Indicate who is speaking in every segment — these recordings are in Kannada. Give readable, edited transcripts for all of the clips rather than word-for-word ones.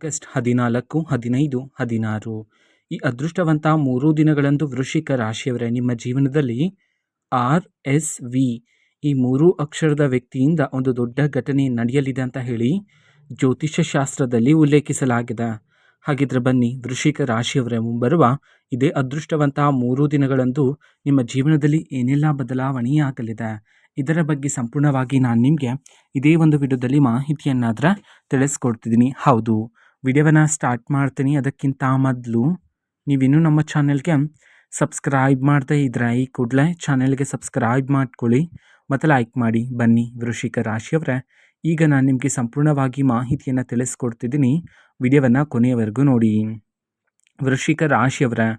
Speaker 1: ಆಗಸ್ಟ್ 14, 15, 16 ಈ ಅದೃಷ್ಟವಂತ 3 ದಿನಗಳಂದು ವೃಶ್ಚಿಕ ರಾಶಿಯವರೇ, ನಿಮ್ಮ ಜೀವನದಲ್ಲಿ RSV ಈ 3 ಅಕ್ಷರದ ವ್ಯಕ್ತಿಯಿಂದ ಒಂದು ದೊಡ್ಡ ಘಟನೆ ನಡೆಯಲಿದೆ ಅಂತ ಹೇಳಿ ಜ್ಯೋತಿಷ್ಯ ಶಾಸ್ತ್ರದಲ್ಲಿ ಉಲ್ಲೇಖಿಸಲಾಗಿದೆ. ಹಾಗಿದ್ರೆ ಬನ್ನಿ, ವೃಶ್ಚಿಕ ರಾಶಿಯವರೇ, ಮುಂಬರುವ ಇದೇ ಅದೃಷ್ಟವಂತ 3 ದಿನಗಳಂದು ನಿಮ್ಮ ಜೀವನದಲ್ಲಿ ಏನೆಲ್ಲ ಬದಲಾವಣೆಯಾಗಲಿದೆ, ಇದರ ಬಗ್ಗೆ ಸಂಪೂರ್ಣವಾಗಿ ನಾನು ನಿಮಗೆ ಇದೇ ಒಂದು ವಿಡಿಯೋದಲ್ಲಿ ಮಾಹಿತಿಯನ್ನಾದ್ರೆ ತಿಳಿಸ್ಕೊಡ್ತಿದ್ದೀನಿ. ಹೌದು, ವಿಡಿಯೋವನ್ನು ಸ್ಟಾರ್ಟ್ ಮಾಡ್ತೀನಿ. ಅದಕ್ಕಿಂತ ಮೊದಲು ನೀವಿನ್ನೂ ನಮ್ಮ ಚಾನೆಲ್ಗೆ ಸಬ್ಸ್ಕ್ರೈಬ್ ಮಾಡದೇ ಇದ್ದರೆ ಈ ಕೂಡಲೇ ಚಾನೆಲ್ಗೆ ಸಬ್ಸ್ಕ್ರೈಬ್ ಮಾಡ್ಕೊಳ್ಳಿ ಮತ್ತು ಲೈಕ್ ಮಾಡಿ. ಬನ್ನಿ ವೃಶ್ಚಿಕ ರಾಶಿಯವರೇ, ಈಗ ನಾನು ನಿಮಗೆ ಸಂಪೂರ್ಣವಾಗಿ ಮಾಹಿತಿಯನ್ನು ತಿಳಿಸ್ಕೊಡ್ತಿದ್ದೀನಿ. ವಿಡಿಯೋವನ್ನು ಕೊನೆಯವರೆಗೂ ನೋಡಿ. ವೃಶ್ಚಿಕ ರಾಶಿಯವರೇ,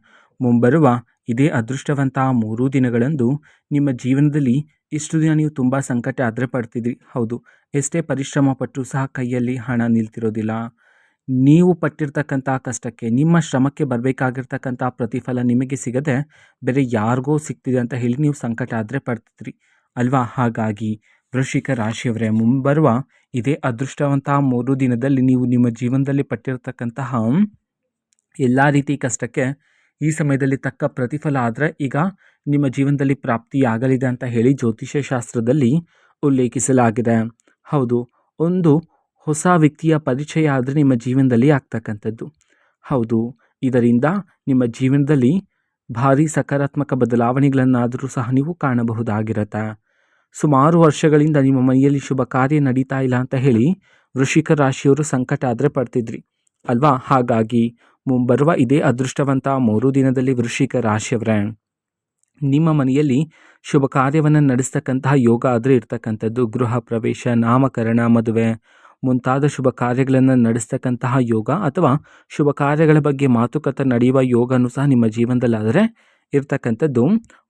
Speaker 1: ಮುಂಬರುವ ಇದೇ ಅದೃಷ್ಟವಂತ 3 ದಿನಗಳಂದು ನಿಮ್ಮ ಜೀವನದಲ್ಲಿ ಇಷ್ಟು ದಿನ ನೀವು ತುಂಬ ಸಂಕಟ ಆದರೆ ಪಡ್ತಿದ್ರಿ. ಹೌದು, ಎಷ್ಟೇ ಪರಿಶ್ರಮ ಪಟ್ಟರೂ ಸಹ ಕೈಯಲ್ಲಿ ಹಣ ನಿಲ್ತಿರೋದಿಲ್ಲ. ನೀವು ಪಟ್ಟಿರ್ತಕ್ಕಂಥ ಕಷ್ಟಕ್ಕೆ, ನಿಮ್ಮ ಶ್ರಮಕ್ಕೆ ಬರಬೇಕಾಗಿರ್ತಕ್ಕಂಥ ಪ್ರತಿಫಲ ನಿಮಗೆ ಸಿಗದೆ ಬೇರೆ ಯಾರಿಗೋ ಸಿಗ್ತಿದೆ ಅಂತ ಹೇಳಿ ನೀವು ಸಂಕಟ ಆದರೆ ಪಡ್ತಿದ್ರಿ ಅಲ್ವಾ? ಹಾಗಾಗಿ ವೃಶ್ಚಿಕ ರಾಶಿಯವರೇ, ಮುಂಬರುವ ಇದೇ ಅದೃಷ್ಟವಂತ 3 ದಿನದಲ್ಲಿ ನೀವು ನಿಮ್ಮ ಜೀವನದಲ್ಲಿ ಪಟ್ಟಿರ್ತಕ್ಕಂತಹ ಎಲ್ಲ ರೀತಿ ಕಷ್ಟಕ್ಕೆ ಈ ಸಮಯದಲ್ಲಿ ತಕ್ಕ ಪ್ರತಿಫಲ ಆದರೆ ಈಗ ನಿಮ್ಮ ಜೀವನದಲ್ಲಿ ಪ್ರಾಪ್ತಿಯಾಗಲಿದೆ ಅಂತ ಹೇಳಿ ಜ್ಯೋತಿಷ್ಯ ಶಾಸ್ತ್ರದಲ್ಲಿ ಉಲ್ಲೇಖಿಸಲಾಗಿದೆ. ಹೌದು, ಒಂದು ಹೊಸ ವ್ಯಕ್ತಿಯ ಪರಿಚಯ ಆದರೆ ನಿಮ್ಮ ಜೀವನದಲ್ಲಿ ಆಗ್ತಕ್ಕಂಥದ್ದು. ಹೌದು, ಇದರಿಂದ ನಿಮ್ಮ ಜೀವನದಲ್ಲಿ ಭಾರಿ ಸಕಾರಾತ್ಮಕ ಬದಲಾವಣೆಗಳನ್ನಾದರೂ ಸಹ ನೀವು ಕಾಣಬಹುದಾಗಿರುತ್ತೆ. ಸುಮಾರು ವರ್ಷಗಳಿಂದ ನಿಮ್ಮ ಮನೆಯಲ್ಲಿ ಶುಭ ಕಾರ್ಯ ನಡೀತಾ ಇಲ್ಲ ಅಂತ ಹೇಳಿ ವೃಶ್ಚಿಕ ರಾಶಿಯವರು ಸಂಕಟ ಆದರೆ ಪಡ್ತಿದ್ರಿ ಅಲ್ವಾ? ಹಾಗಾಗಿ ಮುಂಬರುವ ಇದೇ ಅದೃಷ್ಟವಂತ 3 ದಿನದಲ್ಲಿ ವೃಶ್ಚಿಕ ರಾಶಿಯವರೇ, ನಿಮ್ಮ ಮನೆಯಲ್ಲಿ ಶುಭ ಕಾರ್ಯವನ್ನು ನಡೆಸ್ತಕ್ಕಂತಹ ಯೋಗ ಆದರೆ ಇರ್ತಕ್ಕಂಥದ್ದು. ಗೃಹ ಪ್ರವೇಶ, ನಾಮಕರಣ, ಮದುವೆ ಮುಂತಾದ ಶುಭ ಕಾರ್ಯಗಳನ್ನು ನಡೆಸ್ತಕ್ಕಂತಹ ಯೋಗ ಅಥವಾ ಶುಭ ಕಾರ್ಯಗಳ ಬಗ್ಗೆ ಮಾತುಕತೆ ನಡೆಯುವ ಯೋಗನೂ ಸಹ ನಿಮ್ಮ ಜೀವನದಲ್ಲಾದರೆ ಇರ್ತಕ್ಕಂಥದ್ದು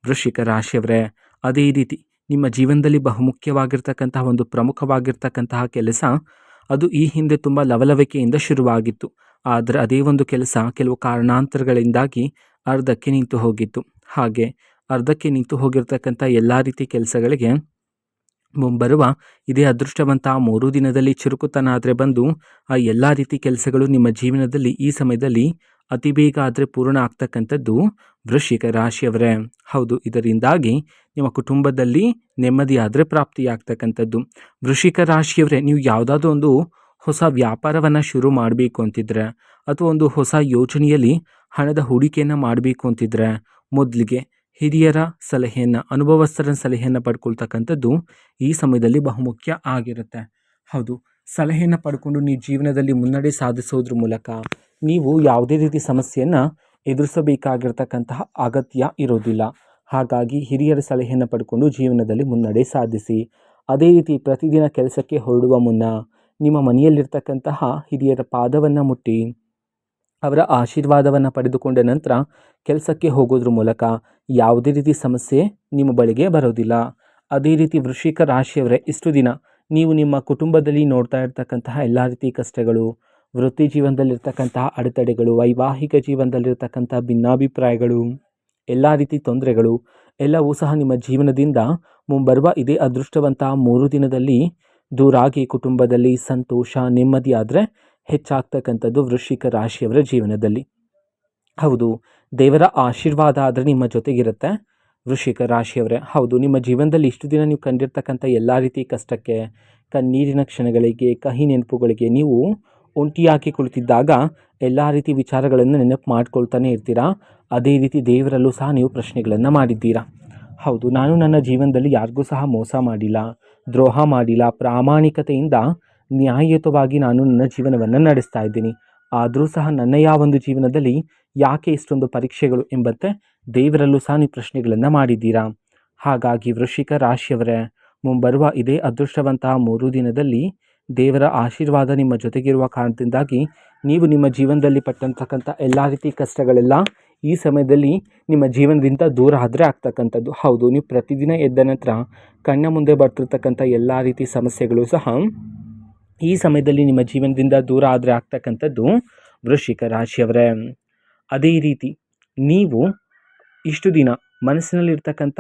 Speaker 1: ವೃಶ್ಚಿಕ ರಾಶಿಯವರೇ. ಅದೇ ರೀತಿ ನಿಮ್ಮ ಜೀವನದಲ್ಲಿ ಬಹುಮುಖ್ಯವಾಗಿರ್ತಕ್ಕಂತಹ ಒಂದು ಪ್ರಮುಖವಾಗಿರ್ತಕ್ಕಂತಹ ಕೆಲಸ, ಅದು ಈ ಹಿಂದೆ ತುಂಬ ಲವಲವಿಕೆಯಿಂದ ಶುರುವಾಗಿತ್ತು. ಆದರೆ ಅದೇ ಒಂದು ಕೆಲಸ ಕೆಲವು ಕಾರಣಾಂತರಗಳಿಂದಾಗಿ ಅರ್ಧಕ್ಕೆ ನಿಂತು ಹೋಗಿತ್ತು. ಹಾಗೆ ಅರ್ಧಕ್ಕೆ ನಿಂತು ಹೋಗಿರ್ತಕ್ಕಂಥ ಎಲ್ಲ ರೀತಿ ಕೆಲಸಗಳಿಗೆ ಮುಂಬರುವ ಇದೇ ಅದೃಷ್ಟವಂತ 3 ದಿನದಲ್ಲಿ ಚುರುಕುತನ ಆದರೆ ಬಂದು ಆ ಎಲ್ಲ ರೀತಿ ಕೆಲಸಗಳು ನಿಮ್ಮ ಜೀವನದಲ್ಲಿ ಈ ಸಮಯದಲ್ಲಿ ಅತಿ ಬೇಗ ಆದರೆ ಪೂರ್ಣ ಆಗ್ತಕ್ಕಂಥದ್ದು ವೃಶ್ಚಿಕ ರಾಶಿಯವರೇ. ಹೌದು, ಇದರಿಂದಾಗಿ ನಿಮ್ಮ ಕುಟುಂಬದಲ್ಲಿ ನೆಮ್ಮದಿ ಆದರೆ ಪ್ರಾಪ್ತಿಯಾಗ್ತಕ್ಕಂಥದ್ದು. ವೃಶ್ಚಿಕ ರಾಶಿಯವರೇ, ನೀವು ಯಾವುದಾದ್ರೂ ಒಂದು ಹೊಸ ವ್ಯಾಪಾರವನ್ನು ಶುರು ಮಾಡಬೇಕು ಅಂತಿದ್ರೆ ಅಥವಾ ಒಂದು ಹೊಸ ಯೋಜನೆಯಲ್ಲಿ ಹಣದ ಹೂಡಿಕೆಯನ್ನು ಮಾಡಬೇಕು ಅಂತಿದ್ರೆ ಮೊದಲಿಗೆ ಹಿರಿಯರ ಸಲಹೆಯನ್ನು, ಅನುಭವಸ್ಥರ ಸಲಹೆಯನ್ನು ಪಡ್ಕೊಳ್ತಕ್ಕಂಥದ್ದು ಈ ಸಮಯದಲ್ಲಿ ಬಹುಮುಖ್ಯ ಆಗಿರುತ್ತೆ. ಹೌದು, ಸಲಹೆಯನ್ನು ಪಡ್ಕೊಂಡು ನೀವು ಜೀವನದಲ್ಲಿ ಮುನ್ನಡೆ ಸಾಧಿಸೋದ್ರ ಮೂಲಕ ನೀವು ಯಾವುದೇ ರೀತಿ ಸಮಸ್ಯೆಯನ್ನು ಎದುರಿಸಬೇಕಾಗಿರ್ತಕ್ಕಂತಹ ಅಗತ್ಯ ಇರೋದಿಲ್ಲ. ಹಾಗಾಗಿ ಹಿರಿಯರ ಸಲಹೆಯನ್ನು ಪಡ್ಕೊಂಡು ಜೀವನದಲ್ಲಿ ಮುನ್ನಡೆ ಸಾಧಿಸಿ. ಅದೇ ರೀತಿ ಪ್ರತಿದಿನ ಕೆಲಸಕ್ಕೆ ಹೊರಡುವ ಮುನ್ನ ನಿಮ್ಮ ಮನೆಯಲ್ಲಿರ್ತಕ್ಕಂತಹ ಹಿರಿಯರ ಪಾದವನ್ನು ಮುಟ್ಟಿ ಅವರ ಆಶೀರ್ವಾದವನ್ನು ಪಡೆದುಕೊಂಡ ನಂತರ ಕೆಲಸಕ್ಕೆ ಹೋಗೋದ್ರ ಮೂಲಕ ಯಾವುದೇ ರೀತಿ ಸಮಸ್ಯೆ ನಿಮ್ಮ ಬಳಿಗೆ ಬರೋದಿಲ್ಲ. ಅದೇ ರೀತಿ ವೃಶ್ಚಿಕ ರಾಶಿಯವರೇ, ಇಷ್ಟು ದಿನ ನೀವು ನಿಮ್ಮ ಕುಟುಂಬದಲ್ಲಿ ನೋಡ್ತಾ ಇರ್ತಕ್ಕಂತಹ ಎಲ್ಲ ರೀತಿ ಕಷ್ಟಗಳು, ವೃತ್ತಿ ಜೀವನದಲ್ಲಿರ್ತಕ್ಕಂತಹ ಅಡೆತಡೆಗಳು, ವೈವಾಹಿಕ ಜೀವನದಲ್ಲಿರ್ತಕ್ಕಂಥ ಭಿನ್ನಾಭಿಪ್ರಾಯಗಳು, ಎಲ್ಲ ರೀತಿ ತೊಂದರೆಗಳು ಎಲ್ಲವೂ ಸಹ ನಿಮ್ಮ ಜೀವನದಿಂದ ಮುಂಬರುವ ಇದೇ ಅದೃಷ್ಟವಂತ 3 ದಿನದಲ್ಲಿ ದೂರಾಗಿ ಕುಟುಂಬದಲ್ಲಿ ಸಂತೋಷ, ನೆಮ್ಮದಿ ಆದರೆ ಹೆಚ್ಚಾಗ್ತಕ್ಕಂಥದ್ದು ವೃಶ್ಚಿಕ ರಾಶಿಯವರ ಜೀವನದಲ್ಲಿ. ಹೌದು, ದೇವರ ಆಶೀರ್ವಾದ ಆದರೆ ನಿಮ್ಮ ಜೊತೆಗಿರುತ್ತೆ ವೃಶ್ಚಿಕ ರಾಶಿಯವರೇ. ಹೌದು, ನಿಮ್ಮ ಜೀವನದಲ್ಲಿ ಇಷ್ಟು ದಿನ ನೀವು ಕಂಡಿರ್ತಕ್ಕಂಥ ಎಲ್ಲ ರೀತಿ ಕಷ್ಟಕ್ಕೆ, ಕಣ್ಣೀರಿನ ಕ್ಷಣಗಳಿಗೆ, ಕಹಿ ನೆನಪುಗಳಿಗೆ ನೀವು ಒಂಟಿಯಾಗಿ ಕುಳಿತಿದ್ದಾಗ ಎಲ್ಲ ರೀತಿ ವಿಚಾರಗಳನ್ನು ನೆನಪು ಮಾಡ್ಕೊಳ್ತಾನೆ ಇರ್ತೀರಾ. ಅದೇ ರೀತಿ ದೇವರಲ್ಲೂ ಸಹ ನೀವು ಪ್ರಶ್ನೆಗಳನ್ನು ಮಾಡಿದ್ದೀರಾ. ಹೌದು, ನಾನು ನನ್ನ ಜೀವನದಲ್ಲಿ ಯಾರಿಗೂ ಸಹ ಮೋಸ ಮಾಡಿಲ್ಲ, ದ್ರೋಹ ಮಾಡಿಲ್ಲ, ಪ್ರಾಮಾಣಿಕತೆಯಿಂದ ನ್ಯಾಯಯುತವಾಗಿ ನಾನು ನನ್ನ ಜೀವನವನ್ನು ನಡೆಸ್ತಾ ಇದ್ದೀನಿ. ಆದರೂ ಸಹ ನನ್ನ ಒಂದು ಜೀವನದಲ್ಲಿ ಯಾಕೆ ಇಷ್ಟೊಂದು ಪರೀಕ್ಷೆಗಳು ಎಂಬಂತೆ ದೇವರಲ್ಲೂ ಸಹ ನೀವು ಪ್ರಶ್ನೆಗಳನ್ನು ಮಾಡಿದ್ದೀರಾ. ಹಾಗಾಗಿ ವೃಶ್ಚಿಕ ರಾಶಿಯವರೇ, ಮುಂಬರುವ ಇದೇ ಅದೃಷ್ಟವಂತ 3 ದಿನದಲ್ಲಿ ದೇವರ ಆಶೀರ್ವಾದ ನಿಮ್ಮ ಜೊತೆಗಿರುವ ಕಾರಣದಿಂದಾಗಿ ನೀವು ನಿಮ್ಮ ಜೀವನದಲ್ಲಿ ಪಟ್ಟಂತಕ್ಕಂಥ ಎಲ್ಲ ರೀತಿ ಕಷ್ಟಗಳೆಲ್ಲ ಈ ಸಮಯದಲ್ಲಿ ನಿಮ್ಮ ಜೀವನದಿಂದ ದೂರ ಆದರೆ ಆಗ್ತಕ್ಕಂಥದ್ದು. ಹೌದು, ನೀವು ಪ್ರತಿದಿನ ಎದ್ದ ನಂತರ ಕಣ್ಣ ಮುಂದೆ ಬರ್ತಿರ್ತಕ್ಕಂಥ ಎಲ್ಲ ರೀತಿ ಸಮಸ್ಯೆಗಳು ಸಹ ಈ ಸಮಯದಲ್ಲಿ ನಿಮ್ಮ ಜೀವನದಿಂದ ದೂರ ಆದರೆ ಆಗ್ತಕ್ಕಂಥದ್ದು ವೃಶ್ಚಿಕ ರಾಶಿಯವರೇ. ಅದೇ ರೀತಿ ನೀವು ಇಷ್ಟು ದಿನ ಮನಸ್ಸಿನಲ್ಲಿರ್ತಕ್ಕಂಥ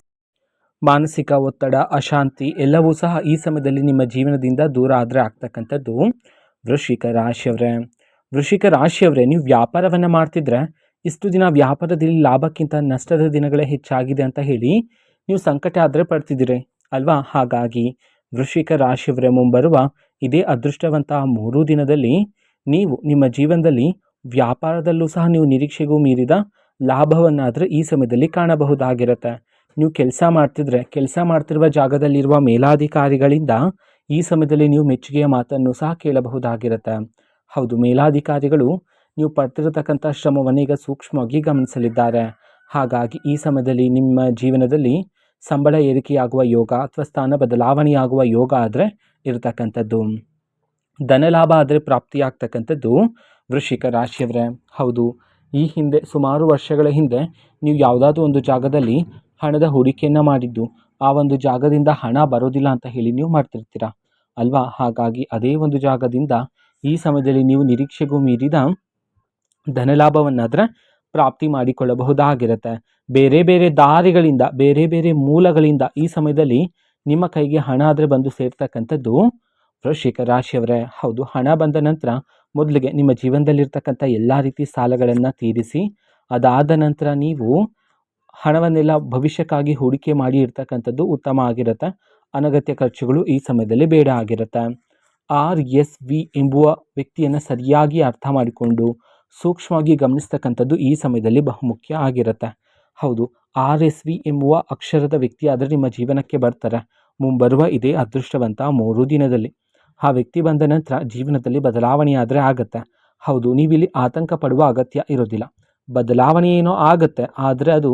Speaker 1: ಮಾನಸಿಕ ಒತ್ತಡ, ಅಶಾಂತಿ ಎಲ್ಲವೂ ಸಹ ಈ ಸಮಯದಲ್ಲಿ ನಿಮ್ಮ ಜೀವನದಿಂದ ದೂರ ಆದರೆ ಆಗ್ತಕ್ಕಂಥದ್ದು ವೃಶ್ಚಿಕ ರಾಶಿಯವರೇ. ವೃಶ್ಚಿಕ ರಾಶಿಯವರೇ, ನೀವು ವ್ಯಾಪಾರವನ್ನು ಮಾಡ್ತಿದ್ರೆ ಇಷ್ಟು ದಿನ ವ್ಯಾಪಾರದಲ್ಲಿ ಲಾಭಕ್ಕಿಂತ ನಷ್ಟದ ದಿನಗಳೇ ಹೆಚ್ಚಾಗಿದೆ ಅಂತ ಹೇಳಿ ನೀವು ಸಂಕಟ ಆದರೆ ಪಡ್ತಿದ್ದೀರಿ ಅಲ್ವಾ? ಹಾಗಾಗಿ ವೃಶ್ಚಿಕ ರಾಶಿಯವರೇ, ಮುಂಬರುವ ಇದೇ ಅದೃಷ್ಟವಂತ 3 ದಿನದಲ್ಲಿ ನೀವು ನಿಮ್ಮ ಜೀವನದಲ್ಲಿ ವ್ಯಾಪಾರದಲ್ಲೂ ಸಹ ನೀವು ನಿರೀಕ್ಷೆಗೂ ಮೀರಿದ ಲಾಭವನ್ನಾದರೆ ಈ ಸಮಯದಲ್ಲಿ ಕಾಣಬಹುದಾಗಿರುತ್ತೆ. ನೀವು ಕೆಲಸ ಮಾಡ್ತಿರುವ ಜಾಗದಲ್ಲಿರುವ ಮೇಲಾಧಿಕಾರಿಗಳಿಂದ ಈ ಸಮಯದಲ್ಲಿ ನೀವು ಮೆಚ್ಚುಗೆಯ ಮಾತನ್ನು ಸಹ ಕೇಳಬಹುದಾಗಿರುತ್ತೆ. ಹೌದು, ಮೇಲಾಧಿಕಾರಿಗಳು ನೀವು ಪಡ್ತಿರತಕ್ಕಂಥ ಶ್ರಮವನ್ನು ಈಗ ಸೂಕ್ಷ್ಮವಾಗಿ ಗಮನಿಸಲಿದ್ದಾರೆ. ಹಾಗಾಗಿ ಈ ಸಮಯದಲ್ಲಿ ನಿಮ್ಮ ಜೀವನದಲ್ಲಿ ಸಂಬಳ ಏರಿಕೆಯಾಗುವ ಯೋಗ ಅಥವಾ ಸ್ಥಾನ ಬದಲಾವಣೆಯಾಗುವ ಯೋಗ ಆದರೆ ಇರತಕ್ಕಂಥದ್ದು. ಧನಲಾಭ ಆದರೆ ಪ್ರಾಪ್ತಿಯಾಗ್ತಕ್ಕಂಥದ್ದು ವೃಶ್ಚಿಕ ರಾಶಿಯವರೇ. ಹೌದು, ಈ ಹಿಂದೆ ಸುಮಾರು ವರ್ಷಗಳ ಹಿಂದೆ ನೀವು ಯಾವುದಾದ್ರೂ ಒಂದು ಜಾಗದಲ್ಲಿ ಹಣದ ಹೂಡಿಕೆಯನ್ನು ಮಾಡಿದ್ದು ಆ ಒಂದು ಜಾಗದಿಂದ ಹಣ ಬರೋದಿಲ್ಲ ಅಂತ ಹೇಳಿ ನೀವು ಮಾಡ್ತಿರ್ತೀರ ಅಲ್ವಾ? ಹಾಗಾಗಿ ಅದೇ ಒಂದು ಜಾಗದಿಂದ ಈ ಸಮಯದಲ್ಲಿ ನೀವು ನಿರೀಕ್ಷೆಗೂ ಮೀರಿದ ಧನಲಾಭವನ್ನಾದರೆ ಪ್ರಾಪ್ತಿ ಮಾಡಿಕೊಳ್ಳಬಹುದಾಗಿರುತ್ತೆ. ಬೇರೆ ಬೇರೆ ದಾರಿಗಳಿಂದ, ಬೇರೆ ಬೇರೆ ಮೂಲಗಳಿಂದ ಈ ಸಮಯದಲ್ಲಿ ನಿಮ್ಮ ಕೈಗೆ ಹಣ ಆದರೆ ಬಂದು ಸೇರ್ತಕ್ಕಂಥದ್ದು ವೃಶ್ಚಿಕ ರಾಶಿಯವರೇ. ಹೌದು, ಹಣ ಬಂದ ನಂತರ ಮೊದಲಿಗೆ ನಿಮ್ಮ ಜೀವನದಲ್ಲಿರ್ತಕ್ಕಂಥ ಎಲ್ಲ ರೀತಿ ಸಾಲಗಳನ್ನು ತೀರಿಸಿ, ಅದಾದ ನಂತರ ನೀವು ಹಣವನ್ನೆಲ್ಲ ಭವಿಷ್ಯಕ್ಕಾಗಿ ಹೂಡಿಕೆ ಮಾಡಿ ಇರ್ತಕ್ಕಂಥದ್ದು ಉತ್ತಮ ಆಗಿರುತ್ತೆ. ಅನಗತ್ಯ ಖರ್ಚುಗಳು ಈ ಸಮಯದಲ್ಲಿ ಬೇಡ ಆಗಿರುತ್ತೆ. RSV ಎಂಬುವ ವ್ಯಕ್ತಿಯನ್ನು ಸರಿಯಾಗಿ ಅರ್ಥ ಮಾಡಿಕೊಂಡು ಸೂಕ್ಷ್ಮವಾಗಿ ಗಮನಿಸ್ತಕ್ಕಂಥದ್ದು ಈ ಸಮಯದಲ್ಲಿ ಬಹುಮುಖ್ಯ ಆಗಿರುತ್ತೆ. ಹೌದು, RSV ಎಂಬುವ ಅಕ್ಷರದ ವ್ಯಕ್ತಿ ಆದರೆ ನಿಮ್ಮ ಜೀವನಕ್ಕೆ ಬರ್ತಾರೆ ಮುಂಬರುವ ಇದೇ ಅದೃಷ್ಟವಂತ 3 ದಿನದಲ್ಲಿ. ಆ ವ್ಯಕ್ತಿ ಬಂದ ನಂತರ ಜೀವನದಲ್ಲಿ ಬದಲಾವಣೆ ಆದರೆ ಆಗುತ್ತೆ. ಹೌದು, ನೀವಿಲ್ಲಿ ಆತಂಕ ಪಡುವ ಅಗತ್ಯ ಇರೋದಿಲ್ಲ. ಬದಲಾವಣೆ ಏನೋ ಆಗುತ್ತೆ, ಆದರೆ ಅದು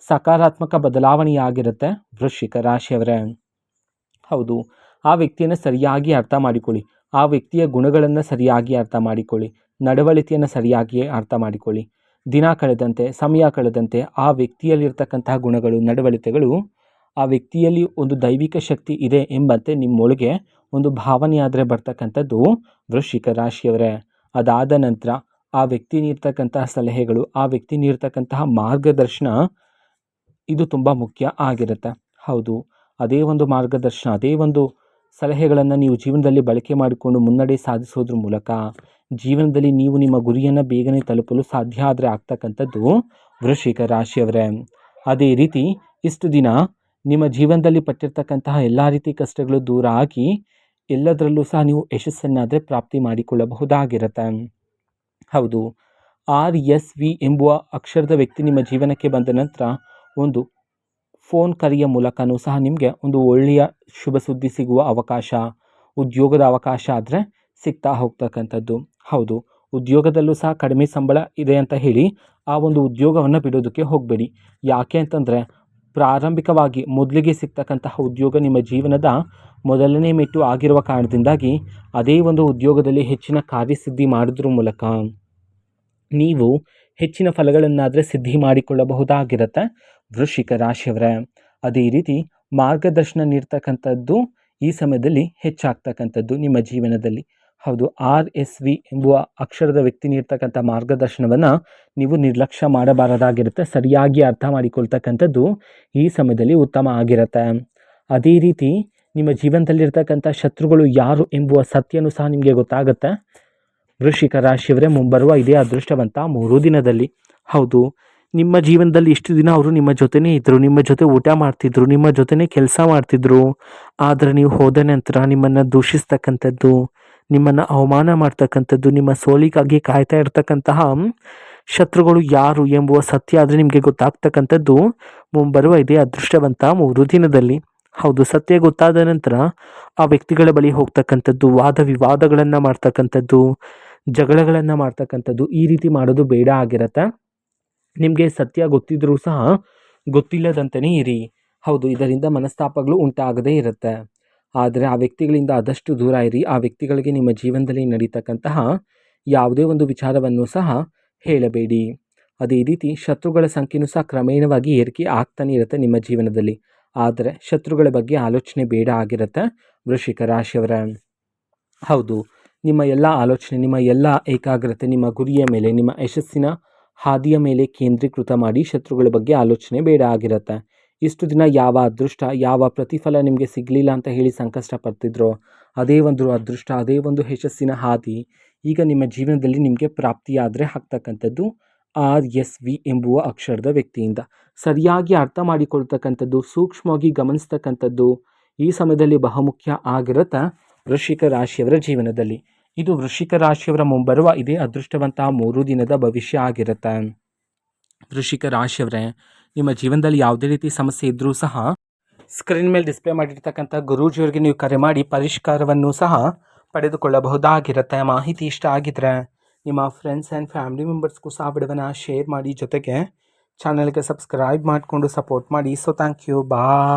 Speaker 1: ಸಕಾರಾತ್ಮಕ ಬದಲಾವಣೆಯಾಗಿರುತ್ತೆ ವೃಶ್ಚಿಕ ರಾಶಿಯವರೇ. ಹೌದು, ಆ ವ್ಯಕ್ತಿಯನ್ನು ಸರಿಯಾಗಿ ಅರ್ಥ ಮಾಡಿಕೊಳ್ಳಿ, ಆ ವ್ಯಕ್ತಿಯ ಗುಣಗಳನ್ನು ಸರಿಯಾಗಿ ಅರ್ಥ ಮಾಡಿಕೊಳ್ಳಿ, ನಡವಳಿಕೆಯನ್ನು ಸರಿಯಾಗಿ ಅರ್ಥ ಮಾಡಿಕೊಳ್ಳಿ. ದಿನ ಕಳೆದಂತೆ, ಸಮಯ ಕಳೆದಂತೆ ಆ ವ್ಯಕ್ತಿಯಲ್ಲಿರ್ತಕ್ಕಂತಹ ಗುಣಗಳು, ನಡವಳಿಕೆಗಳು, ಆ ವ್ಯಕ್ತಿಯಲ್ಲಿ ಒಂದು ದೈವಿಕ ಶಕ್ತಿ ಇದೆ ಎಂಬಂತೆ ನಿಮ್ಮೊಳಗೆ ಒಂದು ಭಾವನೆ ಆದರೆ ಬರ್ತಕ್ಕಂಥದ್ದು ವೃಶ್ಚಿಕ ರಾಶಿಯವರೇ. ಅದಾದ ನಂತರ ಆ ವ್ಯಕ್ತಿ ನೀಡ್ತಕ್ಕಂತಹ ಸಲಹೆಗಳು, ಆ ವ್ಯಕ್ತಿ ನೀಡ್ತಕ್ಕಂತಹ ಮಾರ್ಗದರ್ಶನ ಇದು ತುಂಬ ಮುಖ್ಯ ಆಗಿರುತ್ತೆ. ಹೌದು, ಅದೇ ಒಂದು ಮಾರ್ಗದರ್ಶನ, ಅದೇ ಒಂದು ಸಲಹೆಗಳನ್ನು ನೀವು ಜೀವನದಲ್ಲಿ ಬಳಕೆ ಮಾಡಿಕೊಂಡು ಮುನ್ನಡೆ ಸಾಧಿಸೋದ್ರ ಮೂಲಕ ಜೀವನದಲ್ಲಿ ನೀವು ನಿಮ್ಮ ಗುರಿಯನ್ನು ಬೇಗನೆ ತಲುಪಲು ಸಾಧ್ಯ ಆದರೆ ಆಗ್ತಕ್ಕಂಥದ್ದು ವೃಶ್ಚಿಕ ರಾಶಿಯವರೇ. ಅದೇ ರೀತಿ ಇಷ್ಟು ದಿನ ನಿಮ್ಮ ಜೀವನದಲ್ಲಿ ಪಟ್ಟಿರ್ತಕ್ಕಂತಹ ಎಲ್ಲ ರೀತಿ ಕಷ್ಟಗಳು ದೂರ ಆಗಿ ಎಲ್ಲದರಲ್ಲೂ ಸಹ ನೀವು ಯಶಸ್ಸನ್ನಾದರೆ ಪ್ರಾಪ್ತಿ ಮಾಡಿಕೊಳ್ಳಬಹುದಾಗಿರುತ್ತೆ. ಹೌದು, RSV ಎಂಬುವ ಅಕ್ಷರದ ವ್ಯಕ್ತಿ ನಿಮ್ಮ ಜೀವನಕ್ಕೆ ಬಂದ ನಂತರ ಒಂದು ಫೋನ್ ಕರೆಯ ಮೂಲಕನೂ ಸಹ ನಿಮಗೆ ಒಂದು ಒಳ್ಳೆಯ ಶುಭ ಸುದ್ದಿ ಸಿಗುವ ಅವಕಾಶ, ಉದ್ಯೋಗದ ಅವಕಾಶ ಆದರೆ ಸಿಗ್ತಾ ಹೋಗ್ತಕ್ಕಂಥದ್ದು. ಹೌದು, ಉದ್ಯೋಗದಲ್ಲೂ ಸಹ ಕಡಿಮೆ ಸಂಬಳ ಇದೆ ಅಂತ ಹೇಳಿ ಆ ಒಂದು ಉದ್ಯೋಗವನ್ನು ಬಿಡೋದಕ್ಕೆ ಹೋಗಬೇಡಿ. ಯಾಕೆ ಅಂತಂದರೆ ಪ್ರಾರಂಭಿಕವಾಗಿ ಮೊದಲಿಗೆ ಸಿಗ್ತಕ್ಕಂತಹ ಉದ್ಯೋಗ ನಿಮ್ಮ ಜೀವನದ ಮೊದಲನೇ ಮೆಟ್ಟು ಆಗಿರುವ ಕಾರಣದಿಂದಾಗಿ ಅದೇ ಒಂದು ಉದ್ಯೋಗದಲ್ಲಿ ಹೆಚ್ಚಿನ ಕಾರ್ಯಸಿದ್ಧಿ ಮಾಡೋದ್ರ ಮೂಲಕ ನೀವು ಹೆಚ್ಚಿನ ಫಲಗಳನ್ನಾದರೆ ಸಿದ್ಧಿ ಮಾಡಿಕೊಳ್ಳಬಹುದಾಗಿರುತ್ತೆ ವೃಶ್ಚಿಕ ರಾಶಿಯವರೇ. ಅದೇ ರೀತಿ ಮಾರ್ಗದರ್ಶನ ನೀಡ್ತಕ್ಕಂಥದ್ದು ಈ ಸಮಯದಲ್ಲಿ ಹೆಚ್ಚಾಗ್ತಕ್ಕಂಥದ್ದು ನಿಮ್ಮ ಜೀವನದಲ್ಲಿ. ಹೌದು, RSV ಎಂಬುವ ಅಕ್ಷರದ ವ್ಯಕ್ತಿ ನೀಡ್ತಕ್ಕಂಥ ಮಾರ್ಗದರ್ಶನವನ್ನು ನೀವು ನಿರ್ಲಕ್ಷ್ಯ ಮಾಡಬಾರದಾಗಿರುತ್ತೆ. ಸರಿಯಾಗಿ ಅರ್ಥ ಮಾಡಿಕೊಳ್ತಕ್ಕಂಥದ್ದು ಈ ಸಮಯದಲ್ಲಿ ಉತ್ತಮ ಆಗಿರುತ್ತೆ. ಅದೇ ರೀತಿ ನಿಮ್ಮ ಜೀವನದಲ್ಲಿರ್ತಕ್ಕಂಥ ಶತ್ರುಗಳು ಯಾರು ಎಂಬುವ ಸತ್ಯನೂ ಸಹ ನಿಮಗೆ ಗೊತ್ತಾಗುತ್ತೆ ವೃಶ್ಚಿಕ ರಾಶಿಯವರೇ, ಮುಂಬರುವ ಇದೇ ಅದೃಷ್ಟವಂತ 3 ದಿನದಲ್ಲಿ. ಹೌದು, ನಿಮ್ಮ ಜೀವನದಲ್ಲಿ ಇಷ್ಟು ದಿನ ಅವರು ನಿಮ್ಮ ಜೊತೆನೇ ಇದ್ದರು, ನಿಮ್ಮ ಜೊತೆ ಊಟ ಮಾಡ್ತಿದ್ರು, ನಿಮ್ಮ ಜೊತೆನೇ ಕೆಲಸ ಮಾಡ್ತಿದ್ರು. ಆದರೆ ನೀವು ಹೋದ ನಂತರ ನಿಮ್ಮನ್ನು ದೂಷಿಸ್ತಕ್ಕಂಥದ್ದು, ನಿಮ್ಮನ್ನು ಅವಮಾನ ಮಾಡ್ತಕ್ಕಂಥದ್ದು, ನಿಮ್ಮ ಸೋಲಿಗಾಗಿ ಕಾಯ್ತಾ ಇರ್ತಕ್ಕಂತಹ ಶತ್ರುಗಳು ಯಾರು ಎಂಬುವ ಸತ್ಯ ಆದರೆ ನಿಮಗೆ ಗೊತ್ತಾಗ್ತಕ್ಕಂಥದ್ದು ಮುಂಬರುವ ಇದೇ ಅದೃಷ್ಟವಂತ 3 ದಿನದಲ್ಲಿ. ಹೌದು, ಸತ್ಯ ಗೊತ್ತಾದ ನಂತರ ಆ ವ್ಯಕ್ತಿಗಳ ಬಳಿ ಹೋಗ್ತಕ್ಕಂಥದ್ದು, ವಾದ ವಿವಾದಗಳನ್ನು ಮಾಡ್ತಕ್ಕಂಥದ್ದು, ಜಗಳಗಳನ್ನು ಮಾಡ್ತಕ್ಕಂಥದ್ದು, ಈ ರೀತಿ ಮಾಡೋದು ಬೇಡ ಆಗಿರುತ್ತೆ. ನಿಮಗೆ ಸತ್ಯ ಗೊತ್ತಿದ್ರೂ ಸಹ ಗೊತ್ತಿಲ್ಲದಂತೆಯೇ ಇರಿ. ಹೌದು, ಇದರಿಂದ ಮನಸ್ತಾಪಗಳು ಉಂಟಾಗದೇ ಇರುತ್ತೆ. ಆದರೆ ಆ ವ್ಯಕ್ತಿಗಳಿಂದ ಆದಷ್ಟು ದೂರ ಇರಿ. ಆ ವ್ಯಕ್ತಿಗಳಿಗೆ ನಿಮ್ಮ ಜೀವನದಲ್ಲಿ ನಡೀತಕ್ಕಂತಹ ಯಾವುದೇ ಒಂದು ವಿಚಾರವನ್ನು ಸಹ ಹೇಳಬೇಡಿ. ಅದೇ ರೀತಿ ಶತ್ರುಗಳ ಸಂಖ್ಯೆಯೂ ಸಹ ಕ್ರಮೇಣವಾಗಿ ಏರಿಕೆ ಆಗ್ತಾನೆ ಇರುತ್ತೆ ನಿಮ್ಮ ಜೀವನದಲ್ಲಿ. ಆದರೆ ಶತ್ರುಗಳ ಬಗ್ಗೆ ಆಲೋಚನೆ ಬೇಡ ಆಗಿರುತ್ತೆ ವೃಶ್ಚಿಕ ರಾಶಿಯವರೇ. ಹೌದು, ನಿಮ್ಮ ಎಲ್ಲ ಆಲೋಚನೆ, ನಿಮ್ಮ ಎಲ್ಲ ಏಕಾಗ್ರತೆ ನಿಮ್ಮ ಗುರಿಯ ಮೇಲೆ, ನಿಮ್ಮ ಯಶಸ್ಸಿನ ಹಾದಿಯ ಮೇಲೆ ಕೇಂದ್ರೀಕೃತ ಮಾಡಿ. ಶತ್ರುಗಳ ಬಗ್ಗೆ ಆಲೋಚನೆ ಬೇಡ ಆಗಿರುತ್ತೆ. ಇಷ್ಟು ದಿನ ಯಾವ ಅದೃಷ್ಟ, ಯಾವ ಪ್ರತಿಫಲ ನಿಮಗೆ ಸಿಗಲಿಲ್ಲ ಅಂತ ಹೇಳಿ ಸಂಕಷ್ಟ ಪಡ್ತಿದ್ರೋ ಅದೇ ಒಂದು ಅದೃಷ್ಟ, ಅದೇ ಒಂದು ಯಶಸ್ಸಿನ ಹಾದಿ ಈಗ ನಿಮ್ಮ ಜೀವನದಲ್ಲಿ ನಿಮಗೆ ಪ್ರಾಪ್ತಿಯಾದರೆ ಆಗ್ತಕ್ಕಂಥದ್ದು RSV ಎಂಬುವ ಅಕ್ಷರದ ವ್ಯಕ್ತಿಯಿಂದ. ಸರಿಯಾಗಿ ಅರ್ಥ ಮಾಡಿಕೊಳ್ತಕ್ಕಂಥದ್ದು, ಸೂಕ್ಷ್ಮವಾಗಿ ಗಮನಿಸ್ತಕ್ಕಂಥದ್ದು ಈ ಸಮಯದಲ್ಲಿ ಬಹುಮುಖ್ಯ ಆಗಿರುತ್ತೆ ವೃಶ್ಚಿಕ ರಾಶಿಯವರ ಜೀವನದಲ್ಲಿ. ಇದು ವೃಶ್ಚಿಕ ರಾಶಿಯವರ ಮುಂಬರುವ ಇದೇ ಅದೃಷ್ಟವಂತಹ 3 ದಿನದ ಭವಿಷ್ಯ ಆಗಿರುತ್ತೆ. ವೃಶ್ಚಿಕ ರಾಶಿಯವರೇ, ನಿಮ್ಮ ಜೀವನದಲ್ಲಿ ಯಾವುದೇ ರೀತಿ ಸಮಸ್ಯೆ ಇದ್ದರೂ ಸಹ ಸ್ಕ್ರೀನ್ ಮೇಲೆ ಡಿಸ್ಪ್ಲೇ ಮಾಡಿರ್ತಕ್ಕಂಥ ಗುರೂಜಿಯವರಿಗೆ ನೀವು ಕರೆ ಮಾಡಿ ಪರಿಷ್ಕಾರವನ್ನು ಸಹ ಪಡೆದುಕೊಳ್ಳಬಹುದಾಗಿರುತ್ತೆ. ಮಾಹಿತಿ ಇಷ್ಟ ಆಗಿದ್ರೆ ನಿಮ್ಮ ಫ್ರೆಂಡ್ಸ್ ಆ್ಯಂಡ್ ಫ್ಯಾಮಿಲಿ ಮೆಂಬರ್ಸ್ಗೂ ಸಹ ವಿಡಿಯೋನ ಶೇರ್ ಮಾಡಿ, ಜೊತೆಗೆ ಚಾನಲ್ಗೆ ಸಬ್ಸ್ಕ್ರೈಬ್ ಮಾಡಿಕೊಂಡು ಸಪೋರ್ಟ್ ಮಾಡಿ. So thank you, bye.